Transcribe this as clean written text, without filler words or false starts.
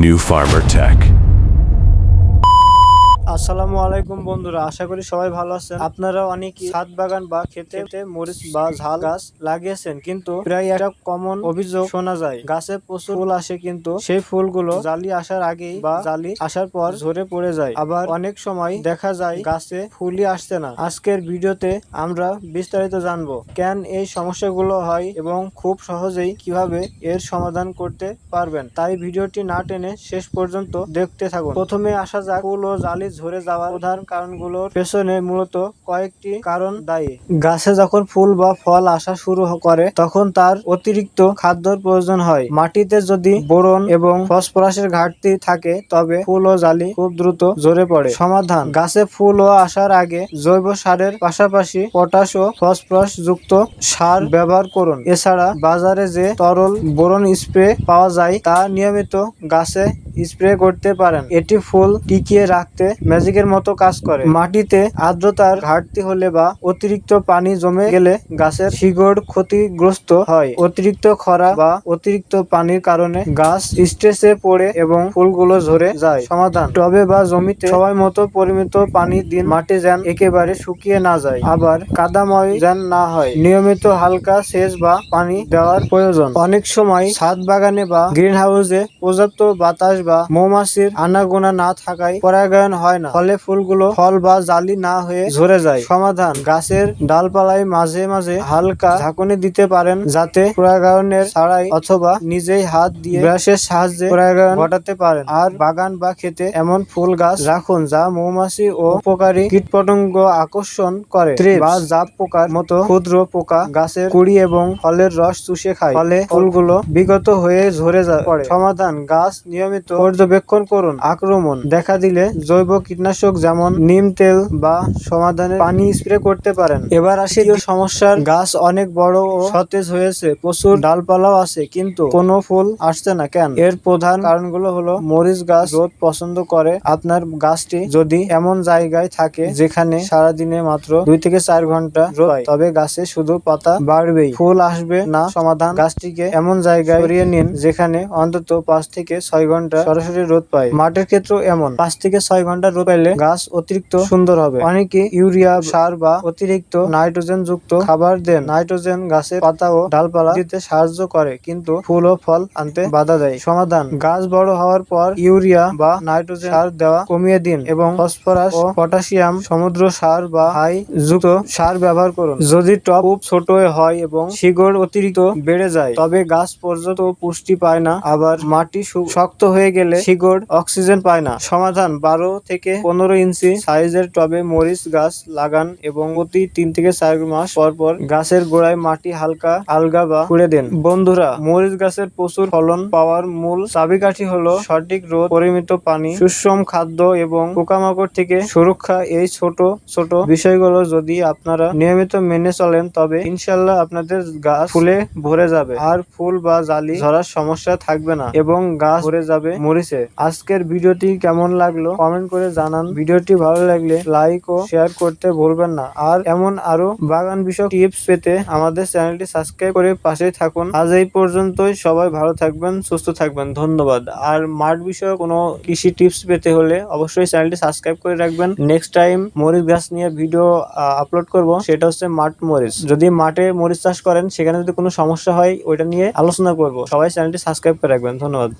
New Farmer Tech. আসসালামু আলাইকুম বন্ধুরা, আশা করি সবাই ভালো আছেন। আপনারা অনেকেই ছাদ বাগান বা খেতে মরিচ বা ঝাল গাছ লাগিয়েছেন, কিন্তু প্রায় একটা কমন অভিযোগ শোনা যায়, গাছে প্রচুর ফুল আসে কিন্তু সেই ফুলগুলো জালি আসার আগেই বা জালি আসার পর ঝরে পড়ে যায়। আবার অনেক সময় দেখা যায় গাছে ফুলই আসছে না। আজকের ভিডিওতে আমরা বিস্তারিত জানবো কেন এই সমস্যাগুলো হয় এবং খুব সহজেই কিভাবে এর সমাধান করতে পারবেন। তাই ভিডিওটি না টেনে শেষ পর্যন্ত দেখতে থাকুন। প্রথমে আসা যাক ফুল ও জালি ঝরে যাওয়ার প্রধান কারণগুলোর পেছনে। মূলত কয়েকটি কারণ দায়ী। গাছে যখন ফুল বা ফল আসা শুরু করে তখন তার অতিরিক্ত খাদ্যর প্রয়োজন হয়। মাটিতে যদি বোরন এবং ফসফরাসের ঘাটতি থাকে তবে ফুল ও জালি খুব দ্রুত ঝরে পড়ে। সমাধান: গাছে ফুল ও আসার আগে জৈব সারের পাশাপাশি পটাশ ও ফসফরাস যুক্ত সার ব্যবহার করুন। এছাড়া বাজারে যে তরল বোরন স্প্রে পাওয়া যায় তা নিয়মিত গাছে স্প্রে করতে পারেন। এটি ফুল টিকিয়ে রাখতে ম্যাজিকের মতো কাজ করে। মাটিতে আর্দ্রতার ঘাটতি হলে বা অতিরিক্ত পানি জমে গেলে গাছের শিকড় ক্ষতিগ্রস্ত হয়। অতিরিক্ত খরা বা অতিরিক্ত পানির কারণে গাছ স্ট্রেসে পড়ে এবং ফুলগুলো ঝরে যায়। সমাধান: টবে বা জমিতে সময় মতো পরিমিত পানি দিন, মাটি যেন একেবারে শুকিয়ে না যায়, আবার কাদাময় যেন না হয়। নিয়মিত হালকা সেচ বা পানি দেওয়ার প্রয়োজন। অনেক সময় ছাদ বাগানে বা গ্রিন হাউসে পর্যাপ্ত বাতাস বা মৌমাছির আনাগোনা না থাকায় পরাগায়ন হয় না, ফলে ফুলগুলো ফল বা জালি না হয়ে ঝরে যায়। সমাধান: গাছের ডালপালায় মাঝে মাঝে হালকা ঝাঁকুনি দিতে পারেন, যাতে পরাগায়নের ছাড়াই অথবা নিজেই হাত দিয়ে ব্রাশের সাহায্যে পরাগায়ন ঘটাতে পারেন। আর বাগান বা ক্ষেতে এমন ফুল গাছ রাখুন যা মৌমাছি ও উপকারী কীটপতঙ্গ আকর্ষণ করে। থ্রিপস বা জাপ পোকার মতো ক্ষুদ্র পোকা গাছের কুড়ি এবং ফলের রস চুষে খায়, ফলে ফুলগুলো বিগত হয়ে ঝরে পড়ে। সমাধান: গাছ নিয়মিত পর্যবেক্ষণ করুন। আক্রমণ দেখা দিলে জৈব কীটনাশক যেমন নিম তেল বা সমাধানের পানি স্প্রে করতে পারেন। এবার আসি সমস্যার: গাছ অনেক বড় ও সতেজ হয়েছে, প্রচুর ডালপালাও আছে, কিন্তু কোনো ফুল আসছে না কেন? এর প্রধান কারণগুলো হলো: মরিচ গাছ রোদ পছন্দ করে। আপনার গাছটি যদি এমন জায়গায় থাকে যেখানে সারাদিনে মাত্র 2 থেকে 4 ঘন্টা রোদ পায়, তবে গাছে শুধু পাতা বাড়বেই, ফুল আসবে না। সমাধান: গাছটিকে এমন জায়গায় সরিয়ে নিন যেখানে অন্তত 5 থেকে 6 ঘন্টা সরাসরি রোদ পায়। মাটির ক্ষেত্রেও এমন, 5 থেকে 6 ঘন্টা রোদ পাইলে গাছ অতিরিক্ত সুন্দর হবে। অনেকে ইউরিয়া সার বা অতিরিক্ত নাইট্রোজেন যুক্ত খাবার দেন। নাইট্রোজেন গাছের পাতা ও ডালপালা দিতে সাহায্য করে, কিন্তু ফুল ও ফল আনতে বাধা দেয়। সমাধান: গাছ বড় হওয়ার পর ইউরিয়া বা নাইট্রোজেন সার দেওয়া কমিয়ে দিন এবং ফসফরাস ও পটাশিয়াম সমুদ্র সার বা হাই যুক্ত সার ব্যবহার করুন। যদি টব খুব ছোট হয় এবং শিকড় অতিরিক্ত বেড়ে যায় তবে গাছ পর্যাপ্ত পুষ্টি পায় না। আবার মাটি শক্ত হয়ে গেলে শিকড় অক্সিজেন পায় না। সমাধান: 12 থেকে 15 ইঞ্চি সাইজের টবে মরিচ গাছ লাগান এবং প্রতি 3 থেকে 4 মাস পর পর গাছের গোড়ায় মাটি হালকা আলগা বা খুঁড়ে দেন। বন্ধুরা, মরিচ গাছের প্রচুর ফলন পাওয়ার মূল চাবিকাঠি হলো সঠিক রোদ, পরিমিত পানি, সুষম খাদ্য এবং পোকামাকড় থেকে সুরক্ষা। এই ছোট ছোট বিষয়গুলো যদি আপনারা নিয়মিত মেনে চলেন তবে ইনশাল্লাহ আপনাদের গাছ ফুলে ভরে যাবে, আর ফুল বা জালি ঝরার সমস্যা থাকবে না এবং গাছ ভরে যাবে মরিচে। আজকের ভিডিওটি কেমন লাগলো কমেন্ট করে জানান। ভিডিওটি ভালো লাগলে লাইক ও শেয়ার করতে ভুলবেন না। আর এমন আরো বাগান বিষয়ক টিপস পেতে আমাদের চ্যানেলটি সাবস্ক্রাইব করে পাশেই থাকুন। আজ এই পর্যন্তই। সবাই ভালো থাকবেন, সুস্থ থাকবেন, ধন্যবাদ। আর মাঠ বিষয়ক কোনো কৃষি টিপস পেতে হলে অবশ্যই চ্যানেলটি সাবস্ক্রাইব করে রাখবেন। নেক্সট টাইম মরিচ গাছ নিয়ে ভিডিও আপলোড করব, সেটা হচ্ছে মাঠ মরিচ। যদি মাঠে মরিচ চাষ করেন সেখানে যদি কোনো সমস্যা হয় ওইটা নিয়ে আলোচনা করব। সবাই চ্যানেলটি সাবস্ক্রাইব করে রাখবেন। ধন্যবাদ।